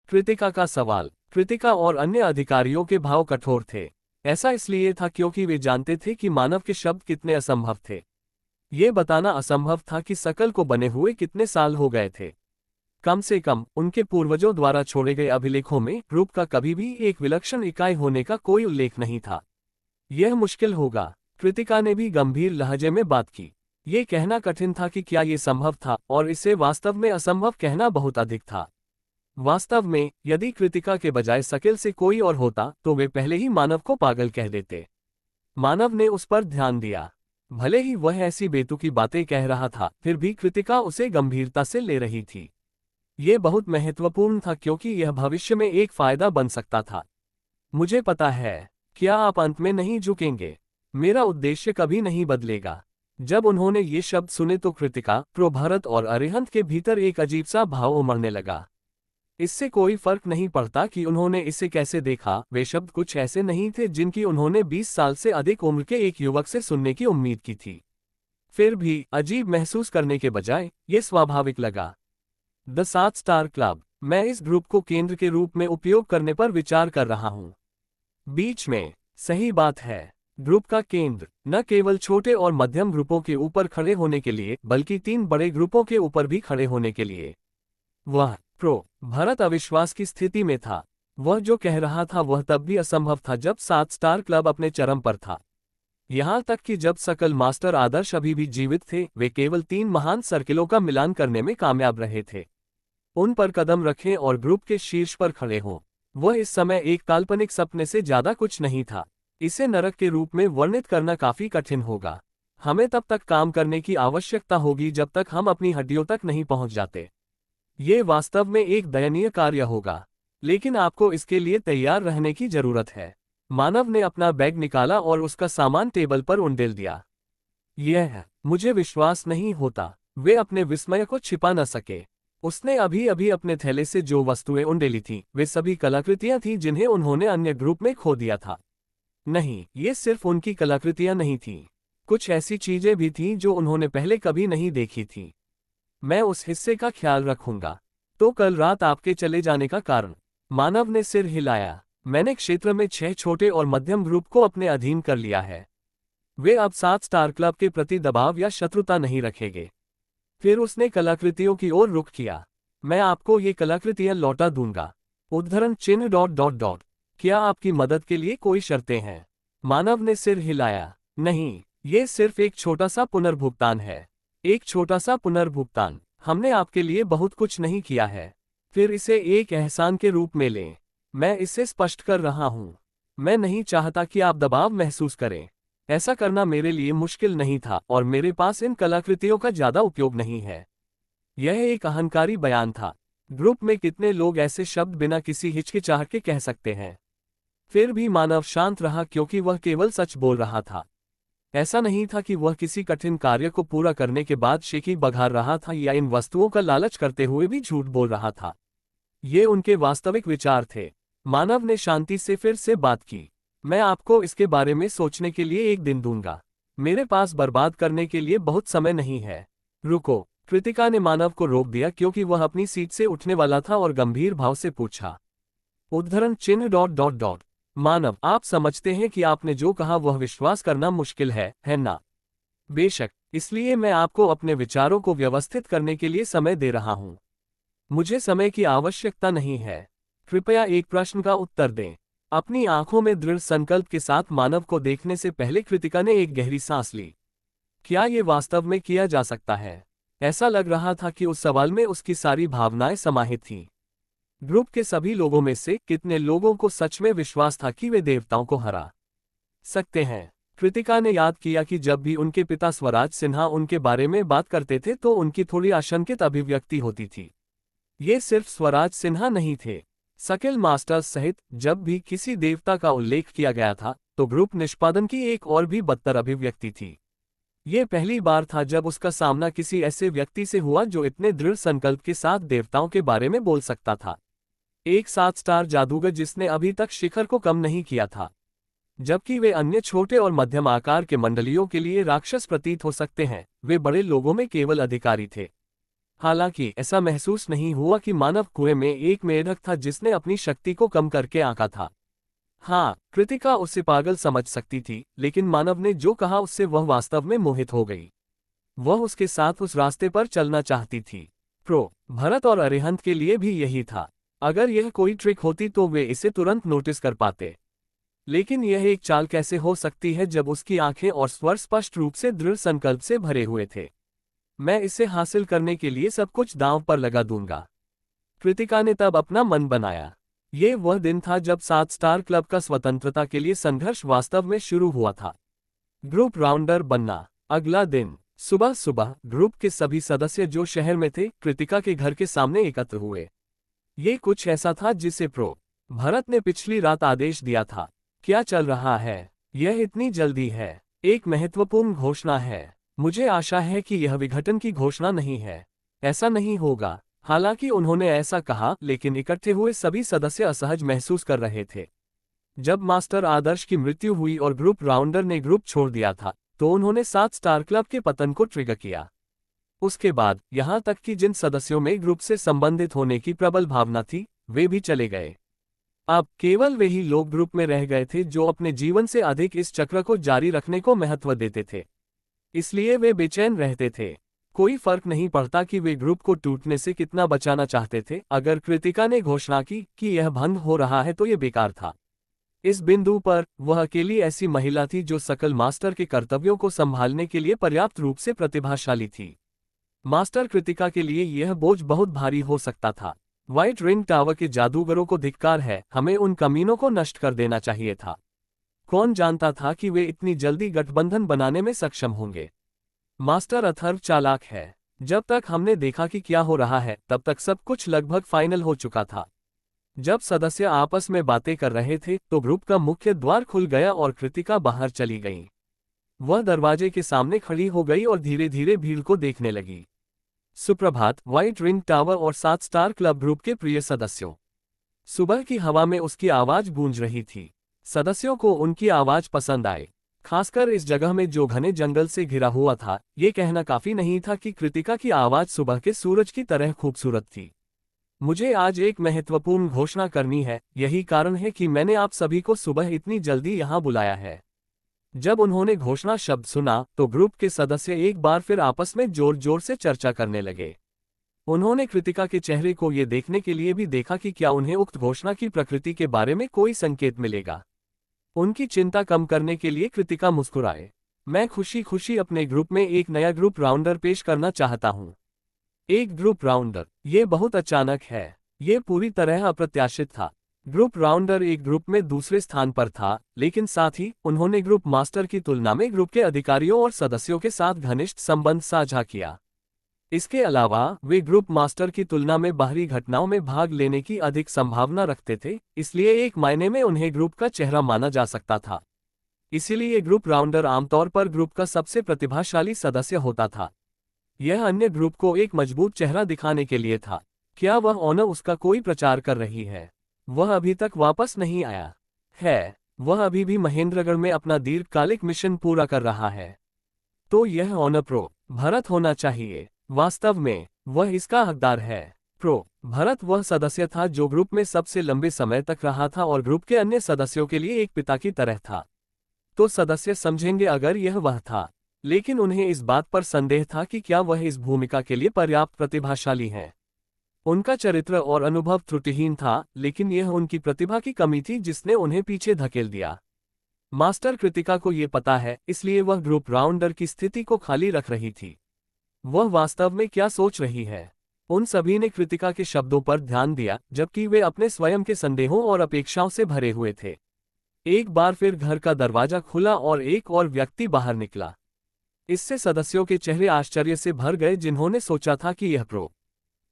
कृतिका का सवाल। कृतिका और अन्य अधिकारियों के भाव कठोर थे। ऐसा इसलिए था क्योंकि वे जानते थे कि मानव के शब्द कितने असंभव थे। ये बताना असंभव था कि सकल को बने हुए कितने साल हो गए थे। कम से कम उनके पूर्वजों द्वारा छोड़े गए अभिलेखों में रूप का कभी भी एक विलक्षण इकाई होने का कोई उल्लेख नहीं था। यह मुश्किल होगा। कृतिका ने भी गंभीर लहजे में बात की। ये कहना कठिन था कि क्या ये संभव था, और इसे वास्तव में असंभव कहना बहुत अधिक था। वास्तव में यदि कृतिका के बजाय शकील से कोई और होता तो वे पहले ही मानव को पागल कह देते। मानव ने उस पर ध्यान दिया। भले ही वह ऐसी बेतुकी बातें कह रहा था, फिर भी कृतिका उसे गंभीरता से ले रही थी। ये बहुत महत्वपूर्ण था क्योंकि यह भविष्य में एक फायदा बन सकता था। मुझे पता है, क्या आप अंत में नहीं झुकेंगे? मेरा उद्देश्य कभी नहीं बदलेगा। जब उन्होंने ये शब्द सुने तो कृतिका, प्रोभरत और अरिहंत के भीतर एक अजीब सा भाव उमड़ने लगा। इससे कोई फर्क नहीं पड़ता कि उन्होंने इसे कैसे देखा, वे शब्द कुछ ऐसे नहीं थे जिनकी उन्होंने 20 साल से अधिक उम्र के एक युवक से सुनने की उम्मीद की थी। फिर भी अजीब महसूस करने के बजाय ये स्वाभाविक लगा। The 7 star club. मैं इस ग्रुप को केंद्र के रूप में उपयोग करने पर विचार कर रहा हूँ। बीच में। सही बात है। ग्रुप का केंद्र न केवल छोटे और मध्यम ग्रुपों के ऊपर खड़े होने के लिए बल्कि 3 बड़े ग्रुपों के ऊपर भी खड़े होने के लिए। वह भरत अविश्वास की स्थिति में था। वह जो कह रहा था वह तब भी असंभव था जब 7 स्टार क्लब अपने चरम पर था। यहाँ तक कि जब सकल मास्टर आदर्श अभी भी जीवित थे, वे केवल 3 महान सर्किलों का मिलान करने में कामयाब रहे थे। उन पर कदम रखें और ग्रुप के शीर्ष पर खड़े हों। वह इस समय एक काल्पनिक सपने से ज्यादा कुछ नहीं था। इसे नरक के रूप में वर्णित करना काफी कठिन होगा। हमें तब तक काम करने की आवश्यकता होगी जब तक हम अपनी हड्डियों तक नहीं पहुंच जाते। ये वास्तव में एक दयनीय कार्य होगा, लेकिन आपको इसके लिए तैयार रहने की जरूरत है। मानव ने अपना बैग निकाला और उसका सामान टेबल पर उंडेल दिया। यह मुझे विश्वास नहीं होता। वे अपने विस्मय को छिपा न सके। उसने अभी अभी अपने थैले से जो वस्तुएं उंडेली थीं, वे सभी कलाकृतियां थीं जिन्हें उन्होंने अन्य ग्रुप में खो दिया था। नहीं, ये सिर्फ उनकी कलाकृतियां नहीं थीं। कुछ ऐसी चीजें भी थीं जो उन्होंने पहले कभी नहीं देखी थीं। मैं उस हिस्से का ख्याल रखूंगा। तो कल रात आपके चले जाने का कारण? मानव ने सिर हिलाया। मैंने क्षेत्र में 6 छोटे और मध्यम ग्रुप को अपने अधीन कर लिया है। वे अब 7 स्टार क्लब के प्रति दबाव या शत्रुता नहीं रखेंगे। फिर उसने कलाकृतियों की ओर रुख किया। मैं आपको ये कलाकृतियां लौटा दूंगा। उद्धरण चिन्ह ... क्या आपकी मदद के लिए कोई शर्तें हैं? मानव ने सिर हिलाया। नहीं, ये सिर्फ एक छोटा सा पुनर्भुगतान है। एक छोटा सा पुनर्भुगतान। हमने आपके लिए बहुत कुछ नहीं किया है। फिर इसे एक एहसान के रूप में लें। मैं इसे स्पष्ट कर रहा हूं। मैं नहीं चाहता कि आप दबाव महसूस करें। ऐसा करना मेरे लिए मुश्किल नहीं था और मेरे पास इन कलाकृतियों का ज्यादा उपयोग नहीं है। यह एक अहंकारी बयान था। ग्रुप में कितने लोग ऐसे शब्द बिना किसी हिचकिचाहट के कह सकते हैं? फिर भी मानव शांत रहा क्योंकि वह केवल सच बोल रहा था। ऐसा नहीं था कि वह किसी कठिन कार्य को पूरा करने के बाद शेखी बघार रहा था या इन वस्तुओं का लालच करते हुए भी झूठ बोल रहा था। ये उनके वास्तविक विचार थे। मानव ने शांति से फिर से बात की। मैं आपको इसके बारे में सोचने के लिए एक दिन दूंगा। मेरे पास बर्बाद करने के लिए बहुत समय नहीं है। रुको। कृतिका ने मानव को रोक दिया क्योंकि वह अपनी सीट से उठने वाला था और गंभीर भाव से पूछा। उद्धरण चिन्ह ... मानव, आप समझते हैं कि आपने जो कहा वह विश्वास करना मुश्किल है ना? बेशक, इसलिए मैं आपको अपने विचारों को व्यवस्थित करने के लिए समय दे रहा हूं। मुझे समय की आवश्यकता नहीं है। कृपया एक प्रश्न का उत्तर दें। अपनी आंखों में दृढ़ संकल्प के साथ मानव को देखने से पहले कृतिका ने एक गहरी सांस ली। क्या ये वास्तव में किया जा सकता है? ऐसा लग रहा था कि उस सवाल में उसकी सारी भावनाएं समाहित थीं। ग्रुप के सभी लोगों में से कितने लोगों को सच में विश्वास था कि वे देवताओं को हरा सकते हैं? कृतिका ने याद किया कि जब भी उनके पिता स्वराज सिन्हा उनके बारे में बात करते थे तो उनकी थोड़ी आशंकित अभिव्यक्ति होती थी। ये सिर्फ स्वराज सिन्हा नहीं थे। शकील मास्टर्स सहित जब भी किसी देवता का उल्लेख किया गया था तो ग्रुप निष्पादन की एक और भी बदतर अभिव्यक्ति थी। ये पहली बार था जब उसका सामना किसी ऐसे व्यक्ति से हुआ जो इतने दृढ़ संकल्प के साथ देवताओं के बारे में बोल सकता था। एक 7 स्टार जादूगर जिसने अभी तक शिखर को कम नहीं किया था। जबकि वे अन्य छोटे और मध्यम आकार के मंडलियों के लिए राक्षस प्रतीत हो सकते हैं, वे बड़े लोगों में केवल अधिकारी थे। हालांकि ऐसा महसूस नहीं हुआ कि मानव कुएं में एक मेढक था जिसने अपनी शक्ति को कम करके आंका था। हाँ, कृतिका उसे पागल समझ सकती थी, लेकिन मानव ने जो कहा उससे वह वास्तव में मोहित हो गई। वह उसके साथ उस रास्ते पर चलना चाहती थी। भरत और अरिहंत के लिए भी यही था। अगर यह कोई ट्रिक होती तो वे इसे तुरंत नोटिस कर पाते। लेकिन यह एक चाल कैसे हो सकती है जब उसकी आंखें और स्वर स्पष्ट रूप से दृढ़ संकल्प से भरे हुए थे। मैं इसे हासिल करने के लिए सब कुछ दांव पर लगा दूंगा। कृतिका ने तब अपना मन बनाया। ये वह दिन था जब 7 स्टार क्लब का स्वतंत्रता के लिए संघर्ष वास्तव में शुरू हुआ था। ग्रुप राउंडर बनना। अगला दिन सुबह सुबह ग्रुप के सभी सदस्य जो शहर में थे कृतिका के घर के सामने एकत्र हुए। ये कुछ ऐसा था जिसे भरत ने पिछली रात आदेश दिया था। क्या चल रहा है? यह इतनी जल्दी है। एक महत्वपूर्ण घोषणा है। मुझे आशा है कि यह विघटन की घोषणा नहीं है। ऐसा नहीं होगा। हालांकि उन्होंने ऐसा कहा, लेकिन इकट्ठे हुए सभी सदस्य असहज महसूस कर रहे थे। जब मास्टर आदर्श की मृत्यु हुई और ग्रुप राउंडर ने ग्रुप छोड़ दिया था, तो उन्होंने 7 स्टार क्लब के पतन को ट्रिगर किया। उसके बाद यहां तक कि जिन सदस्यों में ग्रुप से संबंधित होने की प्रबल भावना थी, वे भी चले गए। अब केवल वे ही लोग ग्रुप में रह गए थे जो अपने जीवन से अधिक इस चक्र को जारी रखने को महत्व देते थे। इसलिए वे बेचैन रहते थे। कोई फर्क नहीं पड़ता कि वे ग्रुप को टूटने से कितना बचाना चाहते थे। अगर कृतिका ने घोषणा की कि यह भंग हो रहा है तो यह बेकार था। इस बिंदु पर वह अकेली ऐसी महिला थी जो सकल मास्टर के कर्तव्यों को संभालने के लिए पर्याप्त रूप से प्रतिभाशाली थी। मास्टर कृतिका के लिए यह बोझ बहुत भारी हो सकता था। व्हाइट रिंग टावर के जादूगरों को धिक्कार है, हमें उन कमीनों को नष्ट कर देना चाहिए था। कौन जानता था कि वे इतनी जल्दी गठबंधन बनाने में सक्षम होंगे। मास्टर अथर्व चालाक है। जब तक हमने देखा कि क्या हो रहा है, तब तक सब कुछ लगभग फाइनल हो चुका था। जब सदस्य आपस में बातें कर रहे थे तो ग्रुप का मुख्य द्वार खुल गया और कृतिका बाहर चली गई। वह दरवाजे के सामने खड़ी हो गई और धीरे धीरे भीड़ को देखने लगी। सुप्रभात, व्हाइट रिंग टावर और 7 स्टार क्लब ग्रुप के प्रिय सदस्यों। सुबह की हवा में उसकी आवाज गूंज रही थी। सदस्यों को उनकी आवाज पसंद आई। खासकर इस जगह में जो घने जंगल से घिरा हुआ था। ये कहना काफी नहीं था कि कृतिका की आवाज सुबह के सूरज की तरह खूबसूरत थी। मुझे आज एक महत्वपूर्ण घोषणा करनी है, यही कारण है कि मैंने आप सभी को सुबह इतनी जल्दी यहाँ बुलाया है। जब उन्होंने घोषणा शब्द सुना तो ग्रुप के सदस्य एक बार फिर आपस में जोर जोर से चर्चा करने लगे। उन्होंने कृतिका के चेहरे को ये देखने के लिए भी देखा कि क्या उन्हें उक्त घोषणा की प्रकृति के बारे में कोई संकेत मिलेगा। उनकी चिंता कम करने के लिए कृतिका मुस्कुराए। मैं खुशी खुशी अपने ग्रुप में एक नया ग्रुप राउंडर पेश करना चाहता हूँ। एक ग्रुप राउंडर। ये बहुत अचानक है। ये पूरी तरह अप्रत्याशित था। ग्रुप राउंडर एक ग्रुप में दूसरे स्थान पर था, लेकिन साथ ही उन्होंने ग्रुप मास्टर की तुलना में ग्रुप के अधिकारियों और सदस्यों के साथ घनिष्ठ संबंध साझा किया। इसके अलावा वे ग्रुप मास्टर की तुलना में बाहरी घटनाओं में भाग लेने की अधिक संभावना रखते थे, इसलिए एक मायने में उन्हें ग्रुप का चेहरा माना जा सकता था। इसीलिए ग्रुप राउंडर आमतौर पर ग्रुप का सबसे प्रतिभाशाली सदस्य होता था। यह अन्य ग्रुप को एक मजबूत चेहरा दिखाने के लिए था। क्या वह ऑनर उसका कोई प्रचार कर रही है? वह अभी तक वापस नहीं आया है। वह अभी भी महेंद्रगढ़ में अपना दीर्घकालिक मिशन पूरा कर रहा है। तो यह ऑनर भरत होना चाहिए। वास्तव में वह इसका हकदार है। भरत वह सदस्य था जो ग्रुप में सबसे लंबे समय तक रहा था और ग्रुप के अन्य सदस्यों के लिए एक पिता की तरह था। तो सदस्य समझेंगे अगर यह वह था, लेकिन उन्हें इस बात पर संदेह था कि क्या वह इस भूमिका के लिए पर्याप्त प्रतिभाशाली है। उनका चरित्र और अनुभव त्रुटिहीन था, लेकिन यह उनकी प्रतिभा की कमी थी जिसने उन्हें पीछे धकेल दिया। मास्टर कृतिका को यह पता है, इसलिए वह ग्रुप राउंडर की स्थिति को खाली रख रही थी। वह वास्तव में क्या सोच रही है? उन सभी ने कृतिका के शब्दों पर ध्यान दिया, जबकि वे अपने स्वयं के संदेहों और अपेक्षाओं से भरे हुए थे। एक बार फिर घर का दरवाजा खुला और एक और व्यक्ति बाहर निकला। इससे सदस्यों के चेहरे आश्चर्य से भर गए, जिन्होंने सोचा था कि यह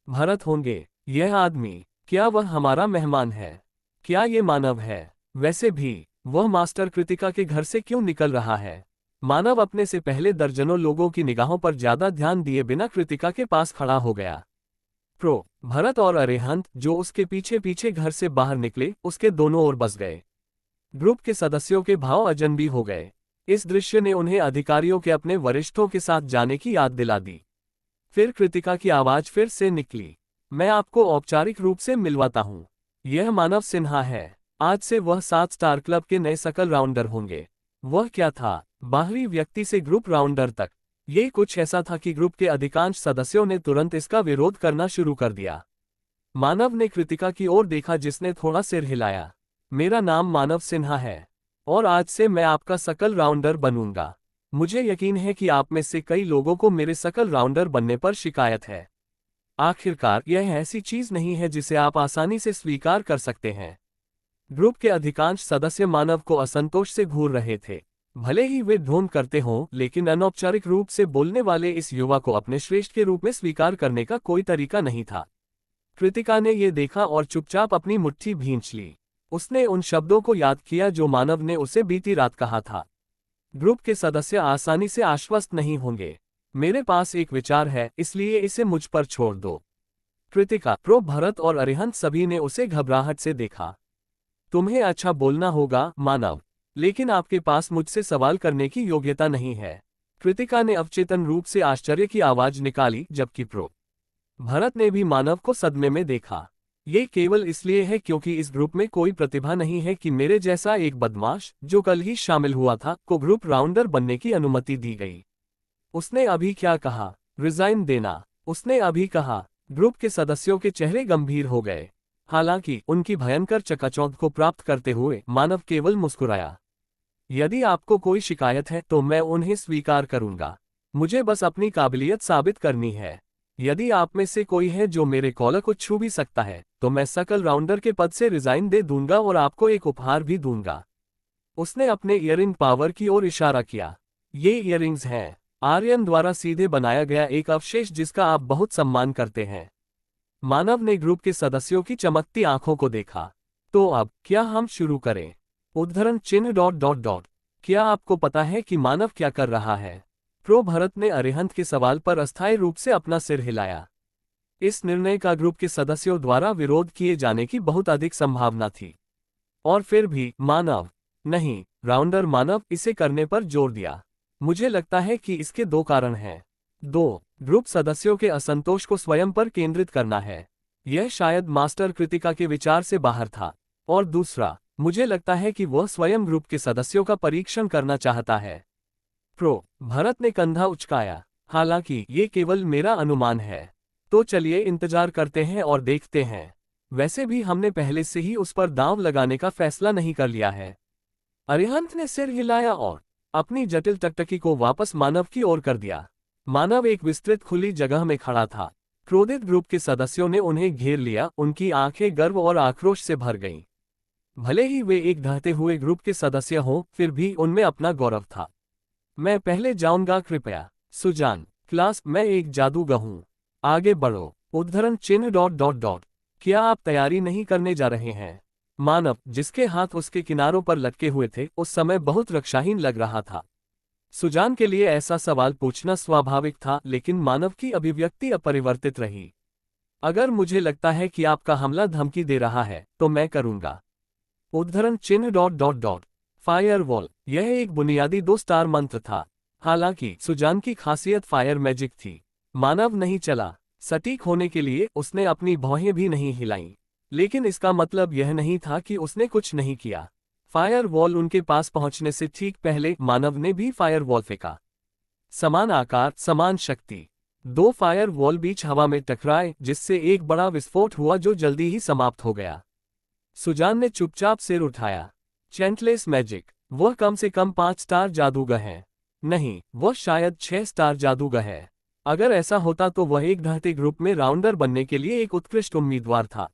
भरत होंगे। यह आदमी, क्या वह हमारा मेहमान है? क्या ये मानव है? वैसे भी वह मास्टर कृतिका के घर से क्यों निकल रहा है? मानव अपने से पहले दर्जनों लोगों की निगाहों पर ज्यादा ध्यान दिए बिना कृतिका के पास खड़ा हो गया। भरत और अरिहंत, जो उसके पीछे पीछे घर से बाहर निकले, उसके दोनों ओर बस गए। ग्रुप के सदस्यों के भाव अजनबी हो गए। इस दृश्य ने उन्हें अधिकारियों के अपने वरिष्ठों के साथ जाने की याद दिला दी। फिर कृतिका की आवाज फिर से निकली। मैं आपको औपचारिक रूप से मिलवाता हूँ। यह मानव सिन्हा है। आज से वह 7 स्टार क्लब के नए सकल राउंडर होंगे। वह क्या था? बाहरी व्यक्ति से ग्रुप राउंडर तक। ये कुछ ऐसा था कि ग्रुप के अधिकांश सदस्यों ने तुरंत इसका विरोध करना शुरू कर दिया। मानव ने कृतिका की ओर देखा जिसने थोड़ा सिर हिलाया। मेरा नाम मानव सिन्हा है और आज से मैं आपका सकल राउंडर बनूंगा। मुझे यकीन है कि आप में से कई लोगों को मेरे सकल राउंडर बनने पर शिकायत है। आखिरकार यह ऐसी चीज नहीं है जिसे आप आसानी से स्वीकार कर सकते हैं। ग्रुप के अधिकांश सदस्य मानव को असंतोष से घूर रहे थे। भले ही वे ढोंग करते हों, लेकिन अनौपचारिक रूप से बोलने वाले इस युवा को अपने श्रेष्ठ के रूप में स्वीकार करने का कोई तरीका नहीं था। कृतिका ने यह देखा और चुपचाप अपनी मुट्ठी भींच ली। उसने उन शब्दों को याद किया जो मानव ने उसे बीती रात कहा था। ग्रुप के सदस्य आसानी से आश्वस्त नहीं होंगे। मेरे पास एक विचार है, इसलिए इसे मुझ पर छोड़ दो। कृतिका, प्रो, भरत और अरिहंत सभी ने उसे घबराहट से देखा। तुम्हें अच्छा बोलना होगा मानव, लेकिन आपके पास मुझसे सवाल करने की योग्यता नहीं है। कृतिका ने अवचेतन रूप से आश्चर्य की आवाज निकाली, जबकि प्रो भरत ने भी मानव को सदमे में देखा। ये केवल इसलिए है क्योंकि इस ग्रुप में कोई प्रतिभा नहीं है कि मेरे जैसा एक बदमाश जो कल ही शामिल हुआ था को ग्रुप राउंडर बनने की अनुमति दी गई। उसने अभी क्या कहा? रिजाइन देना। उसने अभी कहा। ग्रुप के सदस्यों के चेहरे गंभीर हो गए। हालांकि उनकी भयंकर चकाचौंध को प्राप्त करते हुए मानव केवल मुस्कुराया। यदि आपको कोई शिकायत है तो मैं उन्हें स्वीकार करूंगा। मुझे बस अपनी काबिलियत साबित करनी है। यदि आप में से कोई है जो मेरे कॉलर को छू भी सकता है तो मैं सकल राउंडर के पद से रिजाइन दे दूंगा और आपको एक उपहार भी दूंगा। उसने अपने इयरिंग पावर की ओर इशारा किया। ये इयरिंग्स हैं, आर्यन द्वारा सीधे बनाया गया एक अवशेष जिसका आप बहुत सम्मान करते हैं। मानव ने ग्रुप के सदस्यों की चमकती आंखों को देखा। तो अब क्या हम शुरू करें? उद्धरण चिन्ह ... क्या आपको पता है कि मानव क्या कर रहा है? प्रो भरत ने अरिहंत के सवाल पर अस्थायी रूप से अपना सिर हिलाया। इस निर्णय का ग्रुप के सदस्यों द्वारा विरोध किए जाने की बहुत अधिक संभावना थी। और फिर भी मानव, नहीं, राउंडर मानव इसे करने पर जोर दिया। मुझे लगता है कि इसके 2 कारण हैं। 2. ग्रुप सदस्यों के असंतोष को स्वयं पर केंद्रित करना है। यह शायद मास्टर कृतिका के विचार से बाहर था। और दूसरा, मुझे लगता है कि वह स्वयं ग्रुप के सदस्यों का परीक्षण करना चाहता है। प्रो भरत ने कंधा उचकाया। हालांकि ये केवल मेरा अनुमान है। तो चलिए इंतजार करते हैं और देखते हैं। वैसे भी हमने पहले से ही उस पर दांव लगाने का फैसला नहीं कर लिया है। अरिहंत ने सिर हिलाया और अपनी जटिल टकटकी को वापस मानव की ओर कर दिया। मानव एक विस्तृत खुली जगह में खड़ा था। क्रोधित ग्रुप के सदस्यों ने उन्हें घेर लिया। उनकी आंखें गर्व और आक्रोश से भर गईं। भले ही वे एक ढहते हुए ग्रुप के सदस्य हों, फिर भी उनमें अपना गौरव था। मैं पहले जाऊंगा, कृपया। सुजान, क्लास, मैं एक जादूगर हूं। आगे बढ़ो। उद्धरण चिन्ह ... क्या आप तैयारी नहीं करने जा रहे हैं? मानव, जिसके हाथ उसके किनारों पर लटके हुए थे, उस समय बहुत रक्षाहीन लग रहा था। सुजान के लिए ऐसा सवाल पूछना स्वाभाविक था, लेकिन मानव की अभिव्यक्ति अपरिवर्तित रही। अगर मुझे लगता है कि आपका हमला धमकी दे रहा है तो मैं करूंगा। उद्धरण चिन्ह ... फायरवॉल। यह एक बुनियादी 2 स्टार मंत्र था। हालांकि सुजान की खासियत फायर मैजिक थी। मानव नहीं चला। सटीक होने के लिए उसने अपनी भौहें भी नहीं हिलाईं। लेकिन इसका मतलब यह नहीं था कि उसने कुछ नहीं किया। फायरवॉल उनके पास पहुंचने से ठीक पहले मानव ने भी फायरवॉल फेंका। समान आकार, समान शक्ति। 2 फायरवॉल बीच हवा में टकराए, जिससे एक बड़ा विस्फोट हुआ जो जल्दी ही समाप्त हो गया। सुजान ने चुपचाप सिर उठाया। चैंटलेस मैजिक। वह कम से कम 5 स्टार जादूगर है। नहीं, वह शायद 6 स्टार जादूगर है। अगर ऐसा होता तो वह एक ढहते ग्रुप में राउंडर बनने के लिए एक उत्कृष्ट उम्मीदवार था।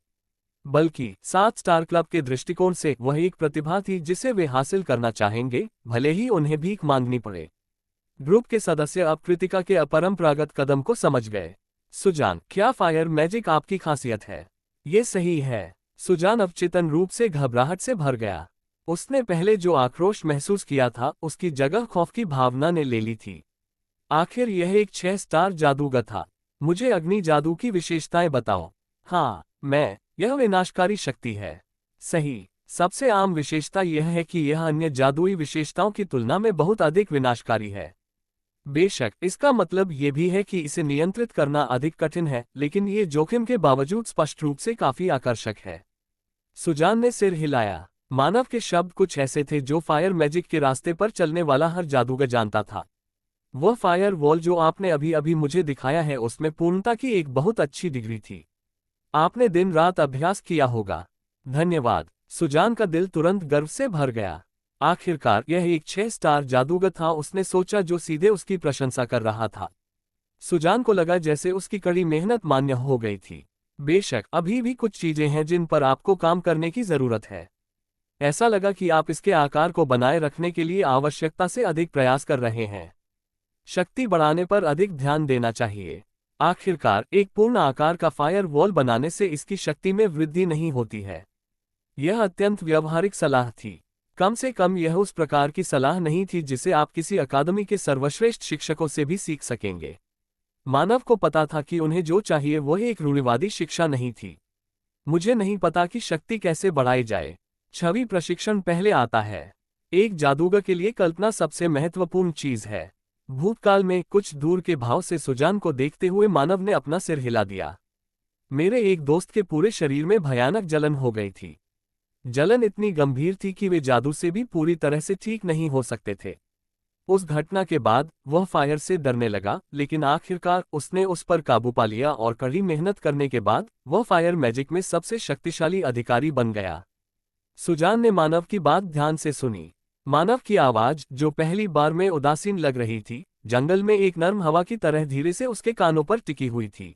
बल्कि 7 स्टार क्लब के दृष्टिकोण से वह एक प्रतिभा थी जिसे वे हासिल करना चाहेंगे, भले ही उन्हें भीख मांगनी पड़े। ग्रुप के सदस्य अब कृतिका के अपरंपरागत कदम को समझ गए। सुजान, क्या फायर मैजिक आपकी खासियत है? ये सही है। सुजान अवचेतन रूप से घबराहट से भर गया। उसने पहले जो आक्रोश महसूस किया था उसकी जगह खौफ की भावना ने ले ली थी। आखिर यह एक 6 स्टार जादूगर था। मुझे अग्नि जादू की विशेषताएं बताओ। हाँ, यह विनाशकारी शक्ति है। सही। सबसे आम विशेषता यह है कि यह अन्य जादुई विशेषताओं की तुलना में बहुत अधिक विनाशकारी है। बेशक इसका मतलब ये भी है कि इसे नियंत्रित करना अधिक कठिन है, लेकिन ये जोखिम के बावजूद स्पष्ट रूप से काफी आकर्षक है। सुजान ने सिर हिलाया। मानव के शब्द कुछ ऐसे थे जो फायर मैजिक के रास्ते पर चलने वाला हर जादूगर जानता था। वह फायर वॉल जो आपने अभी अभी मुझे दिखाया है उसमें पूर्णता की एक बहुत अच्छी डिग्री थी। आपने दिन रात अभ्यास किया होगा। धन्यवाद। सुजान का दिल तुरंत गर्व से भर गया। आखिरकार यह एक 6 स्टार जादूगर था, उसने सोचा, जो सीधे उसकी प्रशंसा कर रहा था। सुजान को लगा जैसे उसकी कड़ी मेहनत मान्य हो गई थी। बेशक अभी भी कुछ चीजें हैं जिन पर आपको काम करने की जरूरत है। ऐसा लगा कि आप इसके आकार को बनाए रखने के लिए आवश्यकता से अधिक प्रयास कर रहे हैं। शक्ति बढ़ाने पर अधिक ध्यान देना चाहिए। आखिरकार एक पूर्ण आकार का फायर वॉल बनाने से इसकी शक्ति में वृद्धि नहीं होती है। यह अत्यंत व्यावहारिक सलाह थी। कम से कम यह उस प्रकार की सलाह नहीं थी जिसे आप किसी अकादमी के सर्वश्रेष्ठ शिक्षकों से भी सीख सकेंगे। मानव को पता था कि उन्हें जो चाहिए वह एक रूढ़िवादी शिक्षा नहीं थी। मुझे नहीं पता कि शक्ति कैसे बढ़ाई जाए। छवि प्रशिक्षण पहले आता है। एक जादूगर के लिए कल्पना सबसे महत्वपूर्ण चीज है। भूतकाल में कुछ दूर के भाव से सुजान को देखते हुए मानव ने अपना सिर हिला दिया। मेरे एक दोस्त के पूरे शरीर में भयानक जलन हो गई थी। जलन इतनी गंभीर थी कि वे जादू से भी पूरी तरह से ठीक नहीं हो सकते थे। उस घटना के बाद वह फायर से डरने लगा, लेकिन आखिरकार उसने उस पर काबू पा लिया और कड़ी मेहनत करने के बाद वह फायर मैजिक में सबसे शक्तिशाली अधिकारी बन गया। सुजान ने मानव की बात ध्यान से सुनी। मानव की आवाज, जो पहली बार में उदासीन लग रही थी, जंगल में एक नर्म हवा की तरह धीरे से उसके कानों पर टिकी हुई थी।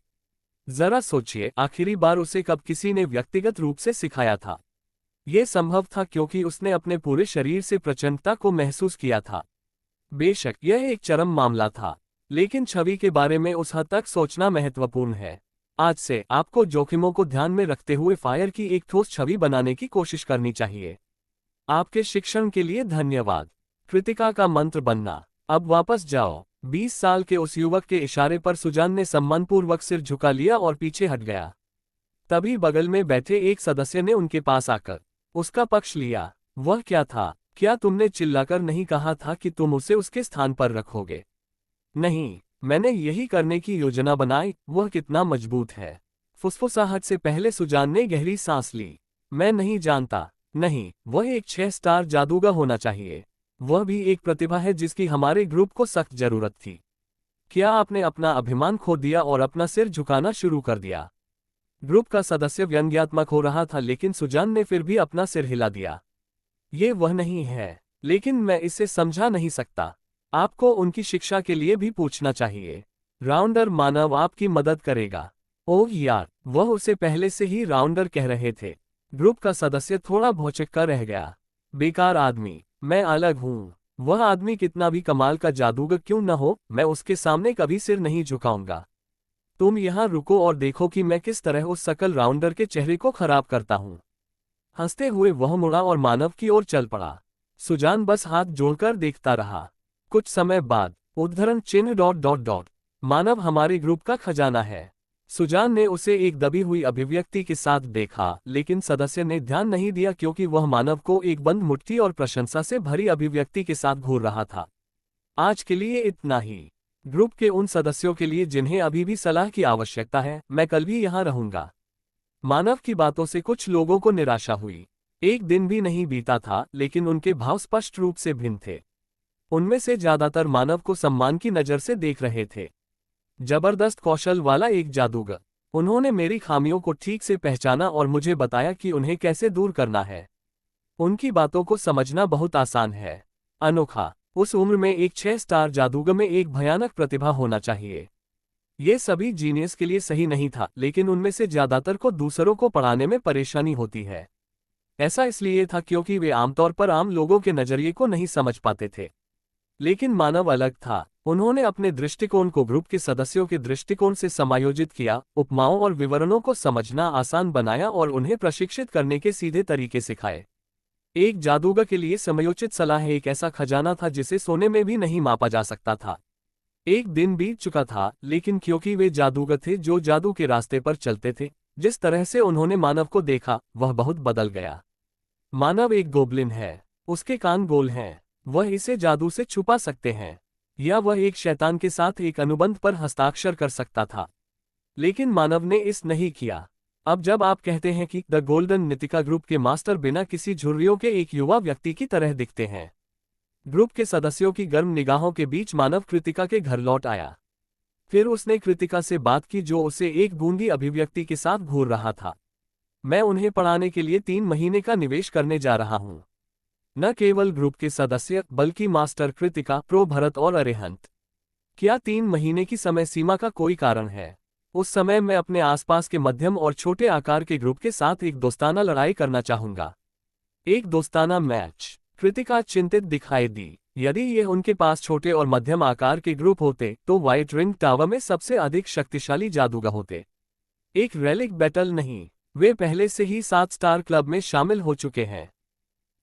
जरा सोचिए, आखिरी बार उसे कब किसी ने व्यक्तिगत रूप से सिखाया था। यह संभव था क्योंकि उसने अपने पूरे शरीर से प्रचंडता को महसूस किया था। बेशक यह एक चरम मामला था, लेकिन छवि के बारे में उस हद तक सोचना महत्वपूर्ण है। आज से आपको जोखिमों को ध्यान में रखते हुए फायर की एक ठोस छवि बनाने की कोशिश करनी चाहिए। आपके शिक्षण के लिए धन्यवाद। कृतिका का मंत्र बनना। अब वापस जाओ। 20 साल के उस युवक के इशारे पर सुजान ने सम्मानपूर्वक सिर झुका लिया और पीछे हट गया। तभी बगल में बैठे एक सदस्य ने उनके पास आकर उसका पक्ष लिया। वह क्या था? क्या तुमने चिल्लाकर नहीं कहा था कि तुम उसे उसके स्थान पर रखोगे? नहीं, मैंने यही करने की योजना बनाई। वह कितना मजबूत है। फुसफुसाहट से पहले सुजान ने गहरी सांस ली। मैं नहीं जानता। नहीं, वह एक 6 स्टार जादूगर होना चाहिए। वह भी एक प्रतिभा है जिसकी हमारे ग्रुप को सख्त जरूरत थी। क्या आपने अपना अभिमान खो दिया और अपना सिर झुकाना शुरू कर दिया? ग्रुप का सदस्य व्यंग्यात्मक हो रहा था, लेकिन सुजान ने फिर भी अपना सिर हिला दिया। ये वह नहीं है, लेकिन मैं इसे समझा नहीं सकता। आपको उनकी शिक्षा के लिए भी पूछना चाहिए। राउंडर मानव आपकी मदद करेगा। ओह यार, वह उसे पहले से ही राउंडर कह रहे थे। ग्रुप का सदस्य थोड़ा भौचक्का रह गया। बेकार आदमी, मैं अलग हूँ। वह आदमी कितना भी कमाल का जादूगर क्यों न हो, मैं उसके सामने कभी सिर नहीं झुकाऊंगा। तुम यहाँ रुको और देखो कि मैं किस तरह उस सकल राउंडर के चेहरे को खराब करता हूँ। हंसते हुए वह मुड़ा और मानव की ओर चल पड़ा। सुजान बस हाथ जोड़कर देखता रहा। कुछ समय बाद उद्धरण चिन्ह ... मानव हमारे ग्रुप का खजाना है। सुजान ने उसे एक दबी हुई अभिव्यक्ति के साथ देखा, लेकिन सदस्य ने ध्यान नहीं दिया क्योंकि वह मानव को एक बंद मुट्ठी और प्रशंसा से भरी अभिव्यक्ति के साथ घूर रहा था। आज के लिए इतना ही। ग्रुप के उन सदस्यों के लिए जिन्हें अभी भी सलाह की आवश्यकता है, मैं कल भी यहाँ रहूंगा। मानव की बातों से कुछ लोगों को निराशा हुई। एक दिन भी नहीं बीता था, लेकिन उनके भाव स्पष्ट रूप से भिन्न थे। उनमें से ज्यादातर मानव को सम्मान की नजर से देख रहे थे। जबरदस्त कौशल वाला एक जादूगर। उन्होंने मेरी खामियों को ठीक से पहचाना और मुझे बताया कि उन्हें कैसे दूर करना है। उनकी बातों को समझना बहुत आसान है। अनोखा। उस उम्र में एक 6 स्टार जादूगर में एक भयानक प्रतिभा होना चाहिए। ये सभी जीनियस के लिए सही नहीं था, लेकिन उनमें से ज्यादातर को दूसरों को पढ़ाने में परेशानी होती है। ऐसा इसलिए था क्योंकि वे आमतौर पर आम लोगों के नजरिए को नहीं समझ पाते थे। लेकिन मानव अलग था। उन्होंने अपने दृष्टिकोण को ग्रुप के सदस्यों के दृष्टिकोण से समायोजित किया, उपमाओं और विवरणों को समझना आसान बनाया और उन्हें प्रशिक्षित करने के सीधे तरीके सिखाए। एक जादूगर के लिए समयोचित सलाह एक ऐसा खजाना था जिसे सोने में भी नहीं मापा जा सकता था। एक दिन बीत चुका था, लेकिन क्योंकि वे जादूगर थे जो जादू के रास्ते पर चलते थे, जिस तरह से उन्होंने मानव को देखा वह बहुत बदल गया। मानव एक गोब्लिन है। उसके कान गोल हैं। वह इसे जादू से छुपा सकते हैं। या वह एक शैतान के साथ एक अनुबंध पर हस्ताक्षर कर सकता था। लेकिन मानव ने इस नहीं किया। अब जब आप कहते हैं कि द गोल्डन नितिका ग्रुप के मास्टर बिना किसी झुर्रियों के एक युवा व्यक्ति की तरह दिखते हैं। ग्रुप के सदस्यों की गर्म निगाहों के बीच मानव कृतिका के घर लौट आया। फिर उसने कृतिका से बात की जो उसे एक गूंगी अभिव्यक्ति के साथ घूर रहा था। मैं उन्हें पढ़ाने के लिए 3 महीने का निवेश करने जा रहा हूं। न केवल ग्रुप के सदस्य बल्कि मास्टर कृतिका, प्रो भरत और अरिहंत। क्या 3 महीने की समय सीमा का कोई कारण है? उस समय मैं अपने आसपास के मध्यम और छोटे आकार के ग्रुप के साथ एक दोस्ताना लड़ाई करना चाहूंगा। एक दोस्ताना मैच। कृतिका चिंतित दिखाई दी। यदि ये उनके पास छोटे और मध्यम आकार के ग्रुप होते तो व्हाइट रिंग टावर में सबसे अधिक शक्तिशाली जादूगर होते। एक रेलिक बैटल नहीं। वे पहले से ही 7 स्टार क्लब में शामिल हो चुके हैं।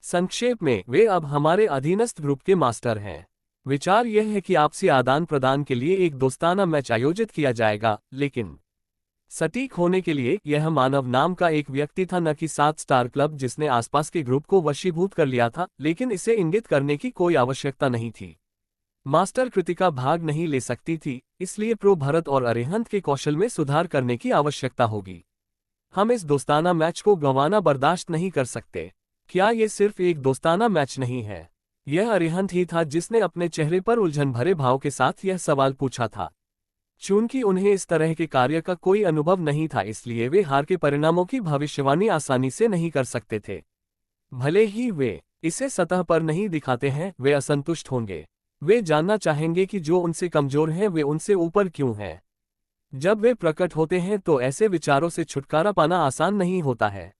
संक्षेप में, वे अब हमारे अधीनस्थ ग्रुप के मास्टर हैं। विचार यह है कि आपसी आदान प्रदान के लिए एक दोस्ताना मैच आयोजित किया जाएगा, लेकिन सटीक होने के लिए यह मानव नाम का एक व्यक्ति था, न कि 7 स्टार क्लब जिसने आसपास के ग्रुप को वशीभूत कर लिया था, लेकिन इसे इंगित करने की कोई आवश्यकता नहीं थी। मास्टर कृतिका भाग नहीं ले सकती थी, इसलिए प्रो भरत और अरिहंत के कौशल में सुधार करने की आवश्यकता होगी। हम इस दोस्ताना मैच को गंवाना बर्दाश्त नहीं कर सकते। क्या ये सिर्फ एक दोस्ताना मैच नहीं है? यह अरिहंत ही था जिसने अपने चेहरे पर उलझन भरे भाव के साथ यह सवाल पूछा था। चूंकि उन्हें इस तरह के कार्य का कोई अनुभव नहीं था, इसलिए वे हार के परिणामों की भविष्यवाणी आसानी से नहीं कर सकते थे। भले ही वे इसे सतह पर नहीं दिखाते हैं, वे असंतुष्ट होंगे। वे जानना चाहेंगे कि जो उनसे कमजोर हैं वे उनसे ऊपर क्यों हैं। जब वे प्रकट होते हैं तो ऐसे विचारों से छुटकारा पाना आसान नहीं होता है।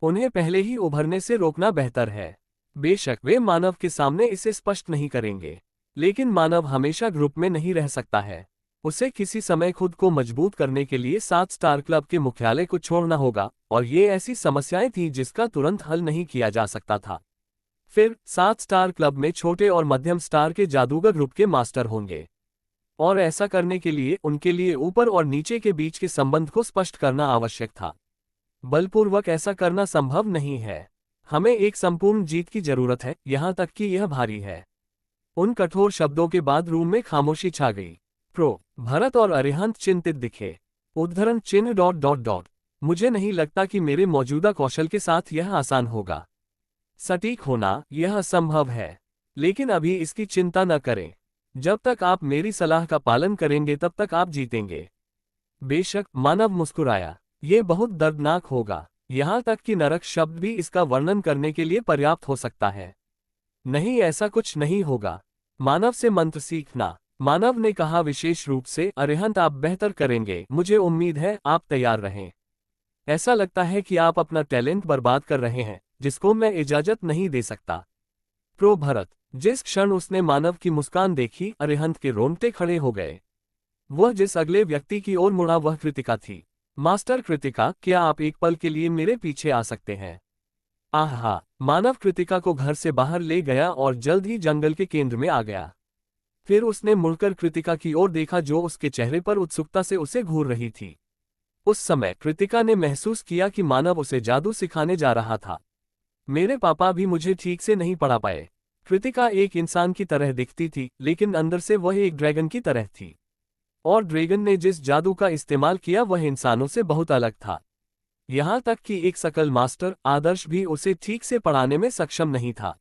उन्हें पहले ही उभरने से रोकना बेहतर है। बेशक वे मानव के सामने इसे स्पष्ट नहीं करेंगे, लेकिन मानव हमेशा ग्रुप में नहीं रह सकता है। उसे किसी समय खुद को मजबूत करने के लिए 7 स्टार क्लब के मुख्यालय को छोड़ना होगा, और ये ऐसी समस्याएं थीं जिसका तुरंत हल नहीं किया जा सकता था। फिर 7 स्टार क्लब में छोटे और मध्यम स्टार के जादूगर ग्रुप के मास्टर होंगे, और ऐसा करने के लिए उनके लिए ऊपर और नीचे के बीच के संबंध को स्पष्ट करना आवश्यक था। बलपूर्वक ऐसा करना संभव नहीं है। हमें एक संपूर्ण जीत की जरूरत है, यहां तक कि यह भारी है। उन कठोर शब्दों के बाद रूम में खामोशी छा गई। प्रो भरत और अरिहंत चिंतित दिखे। उद्धरण चिन्ह ... मुझे नहीं लगता कि मेरे मौजूदा कौशल के साथ यह आसान होगा। सटीक होना यह असंभव है, लेकिन अभी इसकी चिंता न करें। जब तक आप मेरी सलाह का पालन करेंगे तब तक आप जीतेंगे। बेशक, मानव मुस्कुराया। ये बहुत दर्दनाक होगा, यहां तक कि नरक शब्द भी इसका वर्णन करने के लिए पर्याप्त हो सकता है। नहीं, ऐसा कुछ नहीं होगा। मानव से मंत्र सीखना। मानव ने कहा, विशेष रूप से अरिहंत आप बेहतर करेंगे। मुझे उम्मीद है आप तैयार रहें। ऐसा लगता है कि आप अपना टैलेंट बर्बाद कर रहे हैं, जिसको मैं इजाजत नहीं दे सकता। प्रो भरत। जिस क्षण उसने मानव की मुस्कान देखी, अरिहंत के रोंगटे खड़े हो गए। वह जिस अगले व्यक्ति की ओर मुड़ा वह कृतिका थी। मास्टर कृतिका, क्या आप एक पल के लिए मेरे पीछे आ सकते हैं? आहा! मानव कृतिका को घर से बाहर ले गया और जल्द ही जंगल के केंद्र में आ गया। फिर उसने मुड़कर कृतिका की ओर देखा जो उसके चेहरे पर उत्सुकता से उसे घूर रही थी। उस समय कृतिका ने महसूस किया कि मानव उसे जादू सिखाने जा रहा था। मेरे पापा भी मुझे ठीक से नहीं पढ़ा पाए। कृतिका एक इंसान की तरह दिखती थी, लेकिन अंदर से वह एक ड्रैगन की तरह थी। और ड्रैगन ने जिस जादू का इस्तेमाल किया वह इंसानों से बहुत अलग था। यहां तक कि एक सकल मास्टर आदर्श भी उसे ठीक से पढ़ाने में सक्षम नहीं था।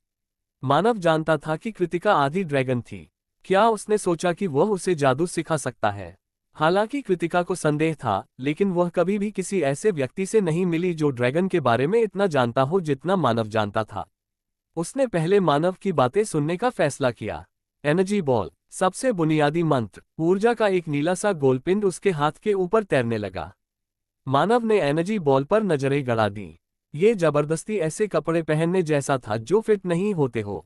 मानव जानता था कि कृतिका आधी ड्रैगन थी। क्या उसने सोचा कि वह उसे जादू सिखा सकता है? हालांकि कृतिका को संदेह था, लेकिन वह कभी भी किसी ऐसे व्यक्ति से नहीं मिली जो ड्रैगन के बारे में इतना जानता हो जितना मानव जानता था। उसने पहले मानव की बातें सुनने का फैसला किया। Energy ball. सबसे बुनियादी मंत्र। ऊर्जा का एक नीला सा गोलपिंड उसके हाथ के ऊपर तैरने लगा। मानव ने एनर्जी बॉल पर नजरें गड़ा दी। ये जबरदस्ती ऐसे कपड़े पहनने जैसा था जो फिट नहीं होते हो।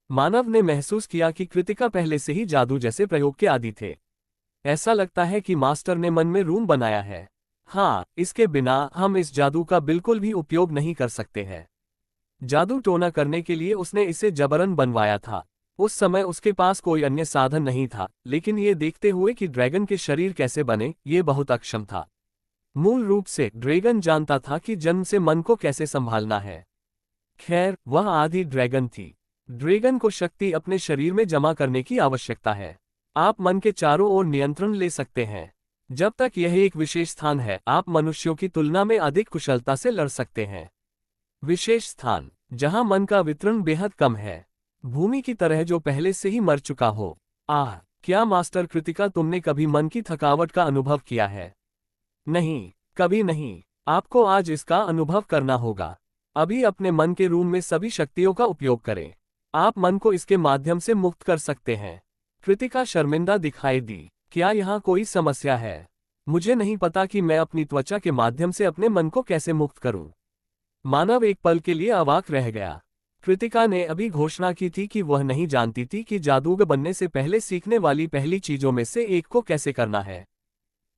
मानव ने महसूस किया कि कृतिका पहले से ही जादू जैसे प्रयोग के आदी थे। ऐसा लगता है कि मास्टर ने मन में रूम बनाया है। हाँ, इसके बिना हम इस जादू का बिल्कुल भी उपयोग नहीं कर सकते हैं। जादू टोना करने के लिए उसने इसे जबरन बनवाया था। उस समय उसके पास कोई अन्य साधन नहीं था, लेकिन ये देखते हुए कि ड्रैगन के शरीर कैसे बने, ये बहुत अक्षम था। मूल रूप से ड्रैगन जानता था कि जन्म से मन को कैसे संभालना है। खैर, वह आधी ड्रैगन थी। ड्रैगन को शक्ति अपने शरीर में जमा करने की आवश्यकता है। आप मन के चारों ओर नियंत्रण ले सकते हैं। जब तक यह एक विशेष स्थान है, आप मनुष्यों की तुलना में अधिक कुशलता से लड़ सकते हैं। विशेष स्थान, जहां मन का वितरण बेहद कम है। भूमि की तरह जो पहले से ही मर चुका हो। क्या मास्टर कृतिका, तुमने कभी मन की थकावट का अनुभव किया है? नहीं, कभी नहीं। आपको आज इसका अनुभव करना होगा। अभी अपने मन के रूम में सभी शक्तियों का उपयोग करें। आप मन को इसके माध्यम से मुक्त कर सकते हैं। कृतिका शर्मिंदा दिखाई दी। क्या यहाँ कोई समस्या है? मुझे नहीं पता कि मैं अपनी त्वचा के माध्यम से अपने मन को कैसे मुक्त करूं। मानव एक पल के लिए अवाक रह गया। कृतिका ने अभी घोषणा की थी कि वह नहीं जानती थी कि जादूगर बनने से पहले सीखने वाली पहली चीजों में से एक को कैसे करना है।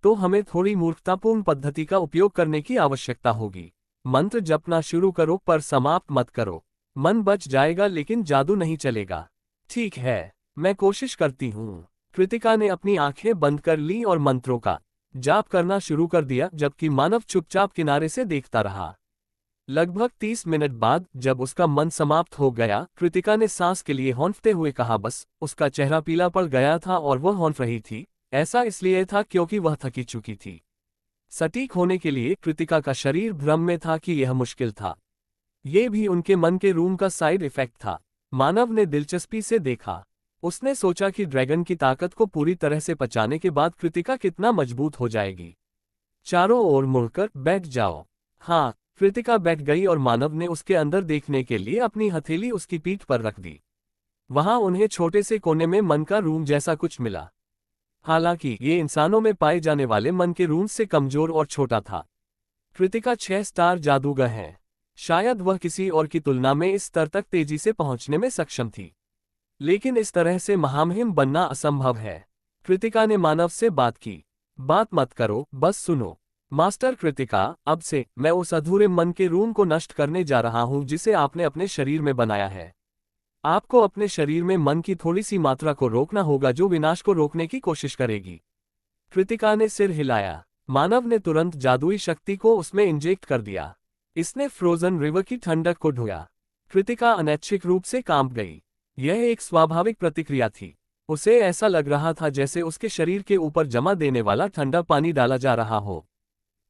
तो हमें थोड़ी मूर्खतापूर्ण पद्धति का उपयोग करने की आवश्यकता होगी। मंत्र जपना शुरू करो पर समाप्त मत करो। मन बच जाएगा लेकिन जादू नहीं चलेगा। ठीक है, मैं कोशिश करती हूँ। कृतिका ने अपनी आंखें बंद कर ली और मंत्रों का जाप करना शुरू कर दिया, जबकि मानव चुपचाप किनारे से देखता रहा। लगभग 30 मिनट बाद जब उसका मन समाप्त हो गया, कृतिका ने सांस के लिए हौंफते हुए कहा, बस। उसका चेहरा पीला पड़ गया था और वह हौंफ रही थी। ऐसा इसलिए था क्योंकि वह थकी चुकी थी। सटीक होने के लिए कृतिका का शरीर भ्रम में था कि यह मुश्किल था। यह भी उनके मन के रूम का साइड इफेक्ट था। मानव ने दिलचस्पी से देखा। उसने सोचा कि ड्रैगन की ताकत को पूरी तरह से पचाने के बाद कृतिका कितना मजबूत हो जाएगी। चारों ओर मुड़कर बैठ जाओ। हाँ, कृतिका बैठ गई और मानव ने उसके अंदर देखने के लिए अपनी हथेली उसकी पीठ पर रख दी। वहां उन्हें छोटे से कोने में मन का रूम जैसा कुछ मिला। हालांकि ये इंसानों में पाए जाने वाले मन के रूम से कमजोर और छोटा था। कृतिका 6 स्टार जादूगर है। शायद वह किसी और की तुलना में इस स्तर तक तेजी से पहुंचने में सक्षम थी, लेकिन इस तरह से महामहिम बनना असंभव है। कृतिका ने मानव से बात की। बात मत करो, बस सुनो। मास्टर कृतिका, अब से मैं उस अधूरे मन के रूम को नष्ट करने जा रहा हूं जिसे आपने अपने शरीर में बनाया है। आपको अपने शरीर में मन की थोड़ी सी मात्रा को रोकना होगा जो विनाश को रोकने की कोशिश करेगी। कृतिका ने सिर हिलाया। मानव ने तुरंत जादुई शक्ति को उसमें इंजेक्ट कर दिया। इसने फ्रोजन रिवर की ठंडक को ढोया। कृतिका अनैच्छिक रूप से कांप गई। यह एक स्वाभाविक प्रतिक्रिया थी। उसे ऐसा लग रहा था जैसे उसके शरीर के ऊपर जमा देने वाला ठंडा पानी डाला जा रहा हो।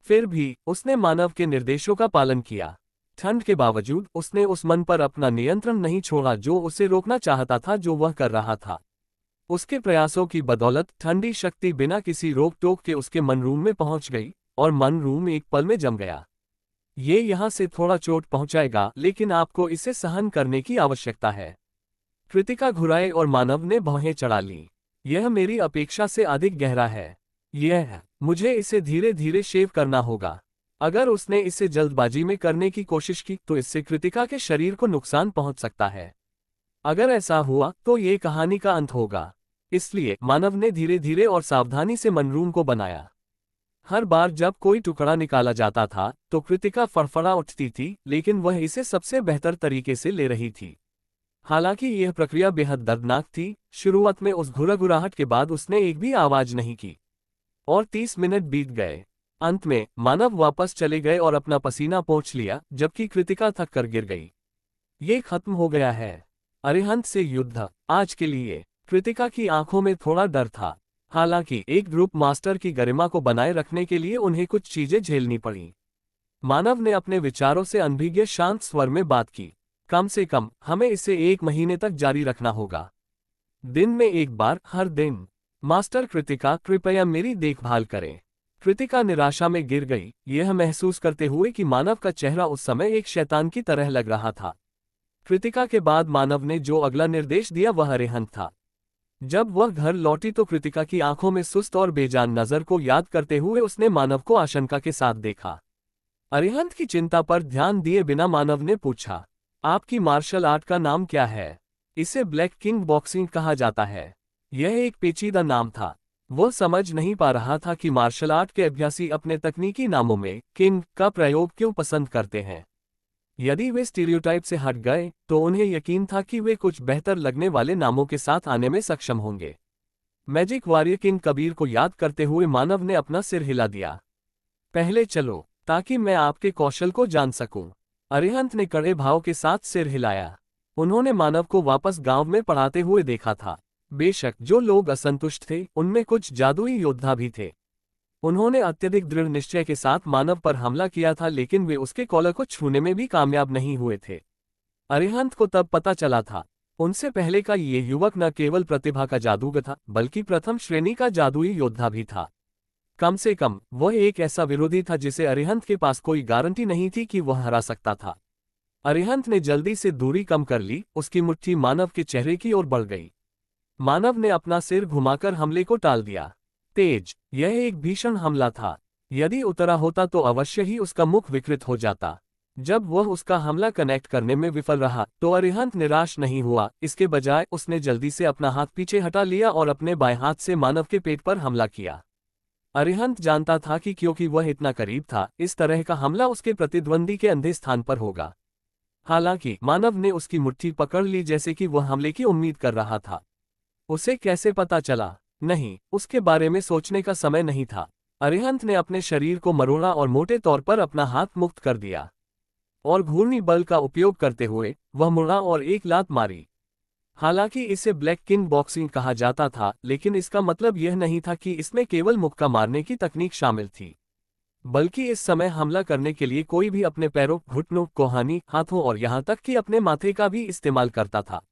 फिर भी उसने मानव के निर्देशों का पालन किया। ठंड के बावजूद उसने उस मन पर अपना नियंत्रण नहीं छोड़ा जो उसे रोकना चाहता था जो वह कर रहा था। उसके प्रयासों की बदौलत ठंडी शक्ति बिना किसी रोक टोक के उसके मन रूम में पहुंच गई और मन रूम एक पल में जम गया। ये यहाँ से थोड़ा चोट पहुंचाएगा, लेकिन आपको इसे सहन करने की आवश्यकता है। कृतिका घुराए और मानव ने भौहें चढ़ा ली। यह मेरी अपेक्षा से अधिक गहरा है। मुझे इसे धीरे धीरे शेव करना होगा। अगर उसने इसे जल्दबाजी में करने की कोशिश की तो इससे कृतिका के शरीर को नुकसान पहुंच सकता है। अगर ऐसा हुआ तो ये कहानी का अंत होगा। इसलिए मानव ने धीरे धीरे और सावधानी से मनरूम को बनाया। हर बार जब कोई टुकड़ा निकाला जाता था तो कृतिका फड़फड़ा उठती थी, लेकिन वह इसे सबसे बेहतर तरीके से ले रही थी। हालांकि यह प्रक्रिया बेहद दर्दनाक थी। शुरुआत में उस घुरघुराहट के बाद उसने एक भी आवाज नहीं की और 30 मिनट बीत गए। अंत में मानव वापस चले गए और अपना पसीना पोंछ लिया, जबकि कृतिका थक कर गिर गई। ये खत्म हो गया है। अरिहंत से युद्ध आज के लिए। कृतिका की आंखों में थोड़ा डर था। हालांकि एक ग्रुप मास्टर की गरिमा को बनाए रखने के लिए उन्हें कुछ चीजें झेलनी पड़ी। मानव ने अपने विचारों से अनभिज्ञ शांत स्वर में बात की। कम से कम हमें इसे 1 महीने तक जारी रखना होगा। दिन में एक बार, हर दिन। मास्टर कृतिका, कृपया मेरी देखभाल करें। कृतिका निराशा में गिर गई, यह महसूस करते हुए कि मानव का चेहरा उस समय एक शैतान की तरह लग रहा था। कृतिका के बाद मानव ने जो अगला निर्देश दिया वह अरिहंत था। जब वह घर लौटी तो कृतिका की आंखों में सुस्त और बेजान नजर को याद करते हुए उसने मानव को आशंका के साथ देखा। अरिहंत की चिंता पर ध्यान दिए बिना मानव ने पूछा, आपकी मार्शल आर्ट का नाम क्या है? इसे ब्लैक किंग बॉक्सिंग कहा जाता है। यह एक पेचीदा नाम था। वह समझ नहीं पा रहा था कि मार्शल आर्ट के अभ्यासी अपने तकनीकी नामों में किंग का प्रयोग क्यों पसंद करते हैं। यदि वे स्टीरियोटाइप से हट गए तो उन्हें यकीन था कि वे कुछ बेहतर लगने वाले नामों के साथ आने में सक्षम होंगे। मैजिक वॉरियर किंग कबीर को याद करते हुए मानव ने अपना सिर हिला दिया। पहले चलो, ताकि मैं आपके कौशल को जान सकूं। अरिहंत ने कड़े भाव के साथ सिर हिलाया। उन्होंने मानव को वापस गांव में पढ़ाते हुए देखा था। बेशक जो लोग असंतुष्ट थे उनमें कुछ जादुई योद्धा भी थे। उन्होंने अत्यधिक दृढ़ निश्चय के साथ मानव पर हमला किया था, लेकिन वे उसके कॉलर को छूने में भी कामयाब नहीं हुए थे। अरिहंत को तब पता चला था, उनसे पहले का ये युवक न केवल प्रतिभा का जादूगर था, बल्कि प्रथम श्रेणी का जादुई योद्धा भी था। कम से कम वह एक ऐसा विरोधी था जिसे अरिहंत के पास कोई गारंटी नहीं थी कि वह हरा सकता था। अरिहंत ने जल्दी से दूरी कम कर ली, उसकी मुट्ठी मानव के चेहरे की ओर बढ़ गई। मानव ने अपना सिर घुमाकर हमले को टाल दिया। तेज, यह एक भीषण हमला था। यदि उतरा होता तो अवश्य ही उसका मुख विकृत हो जाता। जब वह उसका हमला कनेक्ट करने में विफल रहा तो अरिहंत निराश नहीं हुआ, इसके बजाय उसने जल्दी से अपना हाथ पीछे हटा लिया और अपने बाएं हाथ से मानव के पेट पर हमला किया। अरिहंत जानता था कि क्योंकि वह इतना करीब था, इस तरह का हमला उसके प्रतिद्वंदी के अंधे स्थान पर होगा। हालांकि मानव ने उसकी मुट्ठी पकड़ ली, जैसे कि वह हमले की उम्मीद कर रहा था। उसे कैसे पता चला? नहीं, उसके बारे में सोचने का समय नहीं था। अरिहंत ने अपने शरीर को मरोड़ा और मोटे तौर पर अपना हाथ मुक्त कर दिया, और घूर्णी बल का उपयोग करते हुए वह मुड़ा और एक लात मारी। हालांकि इसे ब्लैक किंग बॉक्सिंग कहा जाता था, लेकिन इसका मतलब यह नहीं था कि इसमें केवल मुक्का मारने की तकनीक शामिल थी, बल्कि इस समय हमला करने के लिए कोई भी अपने पैरों, घुटनों, कोहानी, हाथों और यहां तक कि अपने माथे का भी इस्तेमाल करता था।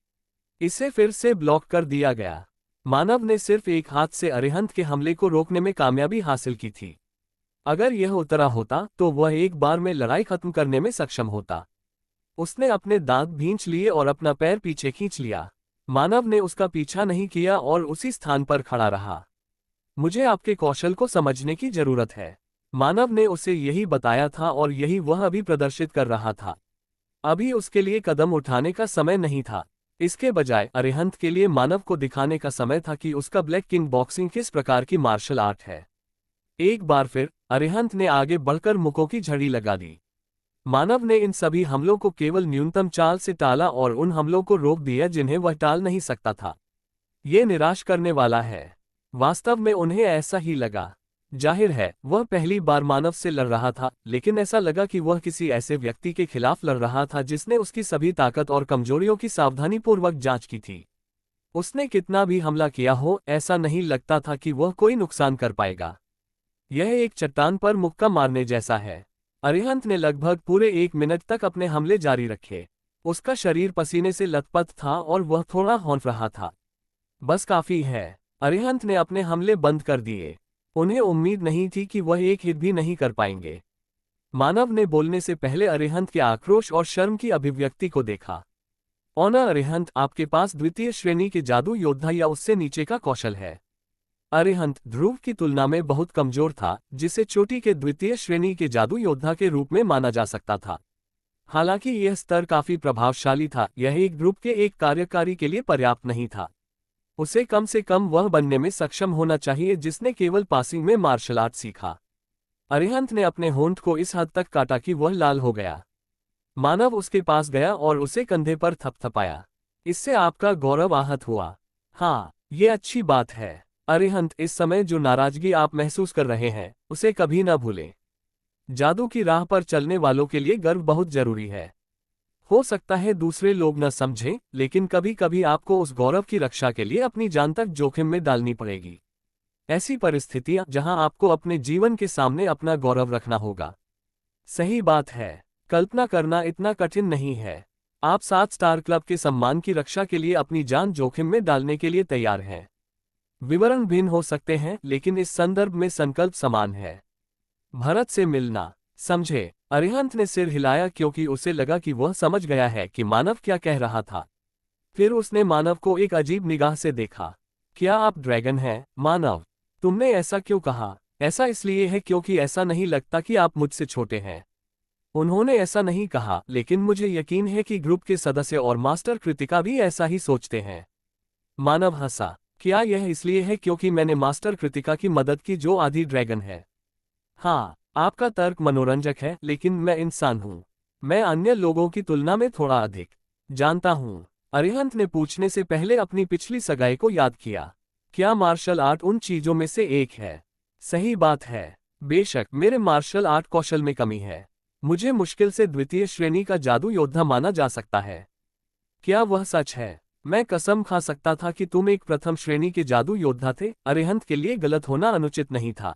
इसे फिर से ब्लॉक कर दिया गया। मानव ने सिर्फ एक हाथ से अरिहंत के हमले को रोकने में कामयाबी हासिल की थी। अगर यह उतरा होता तो वह एक बार में लड़ाई खत्म करने में सक्षम होता। उसने अपने दांत भींच लिए और अपना पैर पीछे खींच लिया। मानव ने उसका पीछा नहीं किया और उसी स्थान पर खड़ा रहा। मुझे आपके कौशल को समझने की जरूरत है। मानव ने उसे यही बताया था और यही वह अभी प्रदर्शित कर रहा था। अभी उसके लिए कदम उठाने का समय नहीं था। इसके बजाय अरिहंत के लिए मानव को दिखाने का समय था कि उसका ब्लैक किंग बॉक्सिंग किस प्रकार की मार्शल आर्ट है। एक बार फिर अरिहंत ने आगे बढ़कर मुक्कों की झड़ी लगा दी। मानव ने इन सभी हमलों को केवल न्यूनतम चाल से टाला और उन हमलों को रोक दिया जिन्हें वह टाल नहीं सकता था। ये निराश करने वाला है। वास्तव में उन्हें ऐसा ही लगा। जाहिर है वह पहली बार मानव से लड़ रहा था, लेकिन ऐसा लगा कि वह किसी ऐसे व्यक्ति के खिलाफ लड़ रहा था जिसने उसकी सभी ताकत और कमजोरियों की सावधानीपूर्वक जांच की थी। उसने कितना भी हमला किया हो, ऐसा नहीं लगता था कि वह कोई नुकसान कर पाएगा। यह एक चट्टान पर मुक्का मारने जैसा है। अरिहंत ने लगभग पूरे 1 मिनट तक अपने हमले जारी रखे। उसका शरीर पसीने से लथपथ था और वह थोड़ा हौंफ रहा था। बस काफी है। अरिहंत ने अपने हमले बंद कर दिए। उन्हें उम्मीद नहीं थी कि वह एक हिट भी नहीं कर पाएंगे। मानव ने बोलने से पहले अरिहंत के आक्रोश और शर्म की अभिव्यक्ति को देखा। ओना अरिहंत, आपके पास द्वितीय श्रेणी के जादू योद्धा या उससे नीचे का कौशल है। अरिहंत ध्रुव की तुलना में बहुत कमजोर था, जिसे चोटी के द्वितीय श्रेणी के जादू योद्धा के रूप में माना जा सकता था। हालांकि यह स्तर काफी प्रभावशाली था, यह एक ग्रुप के एक कार्यकारी के लिए पर्याप्त नहीं था। उसे कम से कम वह बनने में सक्षम होना चाहिए जिसने केवल पासिंग में मार्शल आर्ट सीखा। अरिहंत ने अपने होंठ को इस हद तक काटा कि वह लाल हो गया। मानव उसके पास गया और उसे कंधे पर थपथपाया। इससे आपका गौरव आहत हुआ। हाँ, ये अच्छी बात है। अरिहंत, इस समय जो नाराजगी आप महसूस कर रहे हैं, उसे कभी न भूलें। जादू की राह पर चलने वालों के लिए गर्व बहुत जरूरी है। हो सकता है दूसरे लोग न समझें, लेकिन कभी कभी आपको उस गौरव की रक्षा के लिए अपनी जान तक जोखिम में डालनी पड़ेगी। ऐसी परिस्थितियां जहां आपको अपने जीवन के सामने अपना गौरव रखना होगा। सही बात है। कल्पना करना इतना कठिन नहीं है। आप 7 स्टार क्लब के सम्मान की रक्षा के लिए अपनी जान जोखिम में डालने के लिए तैयार हैं। विवरण भिन्न हो सकते हैं, लेकिन इस संदर्भ में संकल्प समान है। भरत से मिलना। समझे? अरिहंत ने सिर हिलाया क्योंकि उसे लगा कि वह समझ गया है कि मानव क्या कह रहा था। फिर उसने मानव को एक अजीब निगाह से देखा। क्या आप ड्रैगन हैं, मानव? तुमने ऐसा क्यों कहा? ऐसा इसलिए है क्योंकि ऐसा नहीं लगता कि आप मुझसे छोटे हैं। उन्होंने ऐसा नहीं कहा, लेकिन मुझे यकीन है कि ग्रुप के सदस्य और मास्टर कृतिका भी ऐसा ही सोचते हैं। मानव हंसा। क्या यह इसलिए है क्योंकि मैंने मास्टर कृतिका की मदद की जो आधी ड्रैगन है? हाँ, आपका तर्क मनोरंजक है, लेकिन मैं इंसान हूँ। मैं अन्य लोगों की तुलना में थोड़ा अधिक जानता हूँ। अरिहंत ने पूछने से पहले अपनी पिछली सगाई को याद किया। क्या मार्शल आर्ट उन चीजों में से एक है? सही बात है। बेशक मेरे मार्शल आर्ट कौशल में कमी है। मुझे मुश्किल से द्वितीय श्रेणी का जादू योद्धा माना जा सकता है। क्या वह सच है? मैं कसम खा सकता था कि तुम एक प्रथम श्रेणी के जादू योद्धा थे। अरिहंत के लिए गलत होना अनुचित नहीं था।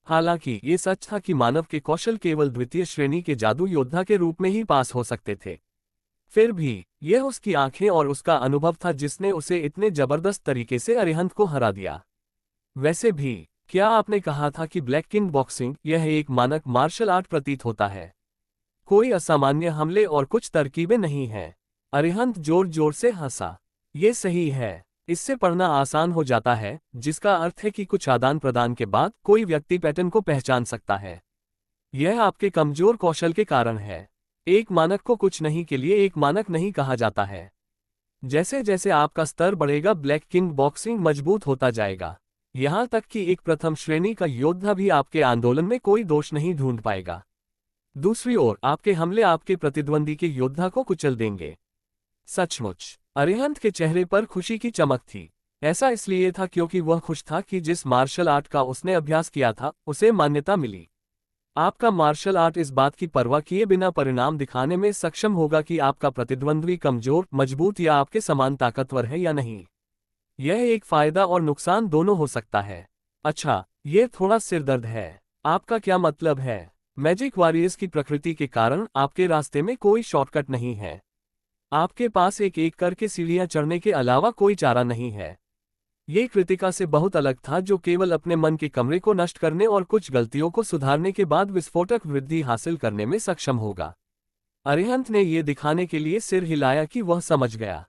हालांकि ये सच था कि मानव के कौशल केवल द्वितीय श्रेणी के जादू योद्धा के रूप में ही पास हो सकते थे। फिर भी यह उसकी आंखें और उसका अनुभव था जिसने उसे इतने जबरदस्त तरीके से अरिहंत को हरा दिया। वैसे भी, क्या आपने कहा था कि ब्लैक किंग बॉक्सिंग यह एक मानक मार्शल आर्ट प्रतीत होता है? कोई असामान्य हमले और कुछ तरकीबें नहीं हैं। अरिहंत जोर जोर से हंसा। ये सही है। इससे पढ़ना आसान हो जाता है, जिसका अर्थ है कि कुछ आदान प्रदान के बाद कोई व्यक्ति पैटर्न को पहचान सकता है। यह आपके कमजोर कौशल के कारण है। एक मानक को कुछ नहीं के लिए एक मानक नहीं कहा जाता है। जैसे जैसे आपका स्तर बढ़ेगा ब्लैक किंग बॉक्सिंग मजबूत होता जाएगा। यहां तक कि एक प्रथम श्रेणी का योद्धा भी आपके आंदोलन में कोई दोष नहीं ढूंढ पाएगा। दूसरी ओर आपके हमले आपके प्रतिद्वंदी के योद्धा को कुचल देंगे। सचमुच, अरिहंत के चेहरे पर खुशी की चमक थी। ऐसा इसलिए था क्योंकि वह खुश था कि जिस मार्शल आर्ट का उसने अभ्यास किया था उसे मान्यता मिली। आपका मार्शल आर्ट इस बात की परवाह किए बिना परिणाम दिखाने में सक्षम होगा कि आपका प्रतिद्वंद्वी कमजोर, मजबूत या आपके समान ताकतवर है या नहीं। यह एक फायदा और नुकसान दोनों हो सकता है। अच्छा, यह थोड़ा सिरदर्द है। आपका क्या मतलब है? मैजिक वॉरियर्स की प्रकृति के कारण आपके रास्ते में कोई शॉर्टकट नहीं है। आपके पास एक एक करके सीढ़ियां चढ़ने के अलावा कोई चारा नहीं है। ये कृतिका से बहुत अलग था, जो केवल अपने मन के कमरे को नष्ट करने और कुछ गलतियों को सुधारने के बाद विस्फोटक वृद्धि हासिल करने में सक्षम होगा। अरिहंत ने यह दिखाने के लिए सिर हिलाया कि वह समझ गया।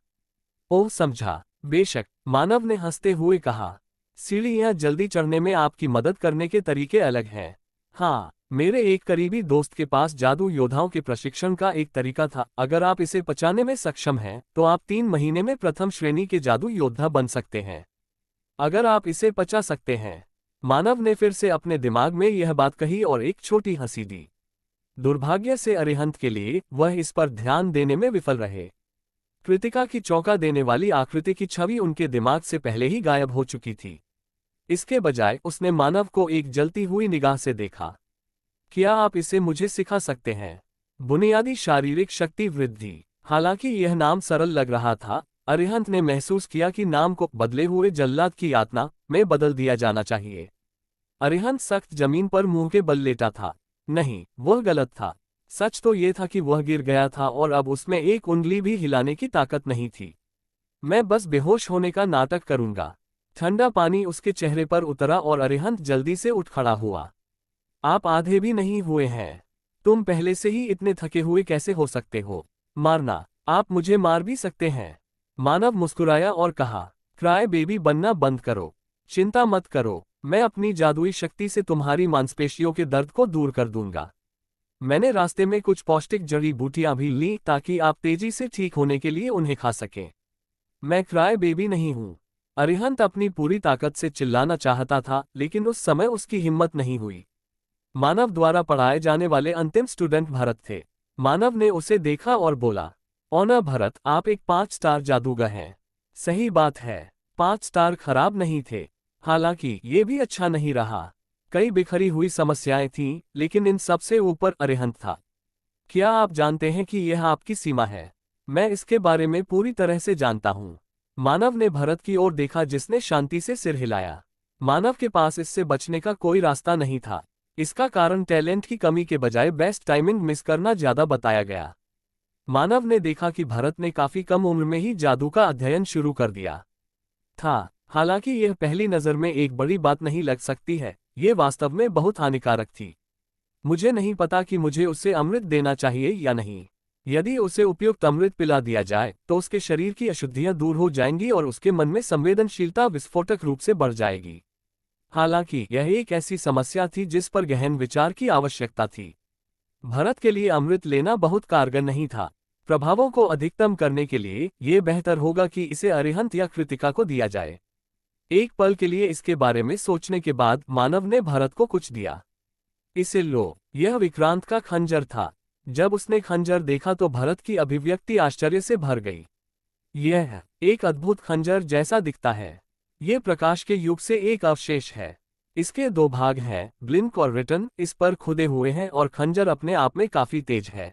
ओह, समझा। बेशक, मानव ने हंसते हुए कहा। सीढ़ियां जल्दी चढ़ने में आपकी मदद करने के तरीके अलग हैं। हाँ, मेरे एक करीबी दोस्त के पास जादू योद्धाओं के प्रशिक्षण का एक तरीका था। अगर आप इसे पचाने में सक्षम हैं, तो आप 3 महीने में प्रथम श्रेणी के जादू योद्धा बन सकते हैं। अगर आप इसे पचा सकते हैं। मानव ने फिर से अपने दिमाग में यह बात कही और एक छोटी हंसी दी। दुर्भाग्य से अरिहंत के लिए वह इस पर ध्यान देने में विफल रहे। कृतिका की चौंका देने वाली आकृति की छवि उनके दिमाग से पहले ही गायब हो चुकी थी। इसके बजाय उसने मानव को एक जलती हुई निगाह से देखा। क्या आप इसे मुझे सिखा सकते हैं? बुनियादी शारीरिक शक्ति वृद्धि। हालांकि यह नाम सरल लग रहा था, अरिहंत ने महसूस किया कि नाम को बदले हुए जल्लाद की यातना में बदल दिया जाना चाहिए। अरिहंत सख्त जमीन पर मुंह के बल लेटा था। नहीं, वह गलत था। सच तो यह था कि वह गिर गया था और अब उसमें एक उंगली भी हिलाने की ताकत नहीं थी। मैं बस बेहोश होने का नाटक करूंगा। ठंडा पानी उसके चेहरे पर उतरा और अरिहंत जल्दी से उठ खड़ा हुआ। आप आधे भी नहीं हुए हैं। तुम पहले से ही इतने थके हुए कैसे हो सकते हो? मारना, आप मुझे मार भी सकते हैं। मानव मुस्कुराया और कहा, क्राई बेबी बनना बंद करो। चिंता मत करो, मैं अपनी जादुई शक्ति से तुम्हारी मांसपेशियों के दर्द को दूर कर दूंगा। मैंने रास्ते में कुछ पौष्टिक जड़ी बूटियां भी ली ताकि आप तेजी से ठीक होने के लिए उन्हें खा सकें। मैं क्राई बेबी नहीं हूं। अरिहंत अपनी पूरी ताकत से चिल्लाना चाहता था, लेकिन उस समय उसकी हिम्मत नहीं हुई। मानव द्वारा पढ़ाए जाने वाले अंतिम स्टूडेंट भरत थे। मानव ने उसे देखा और बोला, ओना भरत, आप एक 5 स्टार जादूगर हैं। सही बात है, 5 स्टार खराब नहीं थे। हालांकि ये भी अच्छा नहीं रहा। कई बिखरी हुई समस्याएं थीं, लेकिन इन सबसे ऊपर अरिहंत था। क्या आप जानते हैं कि यह आपकी सीमा है? मैं इसके बारे में पूरी तरह से जानता हूं। मानव ने भरत की ओर देखा, जिसने शांति से सिर हिलाया। मानव के पास इससे बचने का कोई रास्ता नहीं था। इसका कारण टैलेंट की कमी के बजाय बेस्ट टाइमिंग मिस करना ज्यादा बताया गया। मानव ने देखा कि भरत ने काफी कम उम्र में ही जादू का अध्ययन शुरू कर दिया था। हालांकि यह पहली नजर में एक बड़ी बात नहीं लग सकती है, यह वास्तव में बहुत हानिकारक थी। मुझे नहीं पता कि मुझे उसे अमृत देना चाहिए या नहीं। यदि उसे उपयुक्त अमृत पिला दिया जाए तो उसके शरीर की अशुद्धियां दूर हो जाएंगी और उसके मन में संवेदनशीलता विस्फोटक रूप से बढ़ जाएगी। हालांकि यह एक ऐसी समस्या थी जिस पर गहन विचार की आवश्यकता थी। भरत के लिए अमृत लेना बहुत कारगर नहीं था। प्रभावों को अधिकतम करने के लिए यह बेहतर होगा कि इसे अरिहंत या कृतिका को दिया जाए। एक पल के लिए इसके बारे में सोचने के बाद मानव ने भरत को कुछ दिया। इसे लो। यह विक्रांत का खंजर था। जब उसने खंजर देखा तो भरत की अभिव्यक्ति आश्चर्य से भर गई। यह एक अद्भुत खंजर जैसा दिखता है। यह प्रकाश के युग से एक अवशेष है। इसके 2 भाग हैं, ब्लिंक और रिटर्न, इस पर खुदे हुए हैं और खंजर अपने आप में काफी तेज है।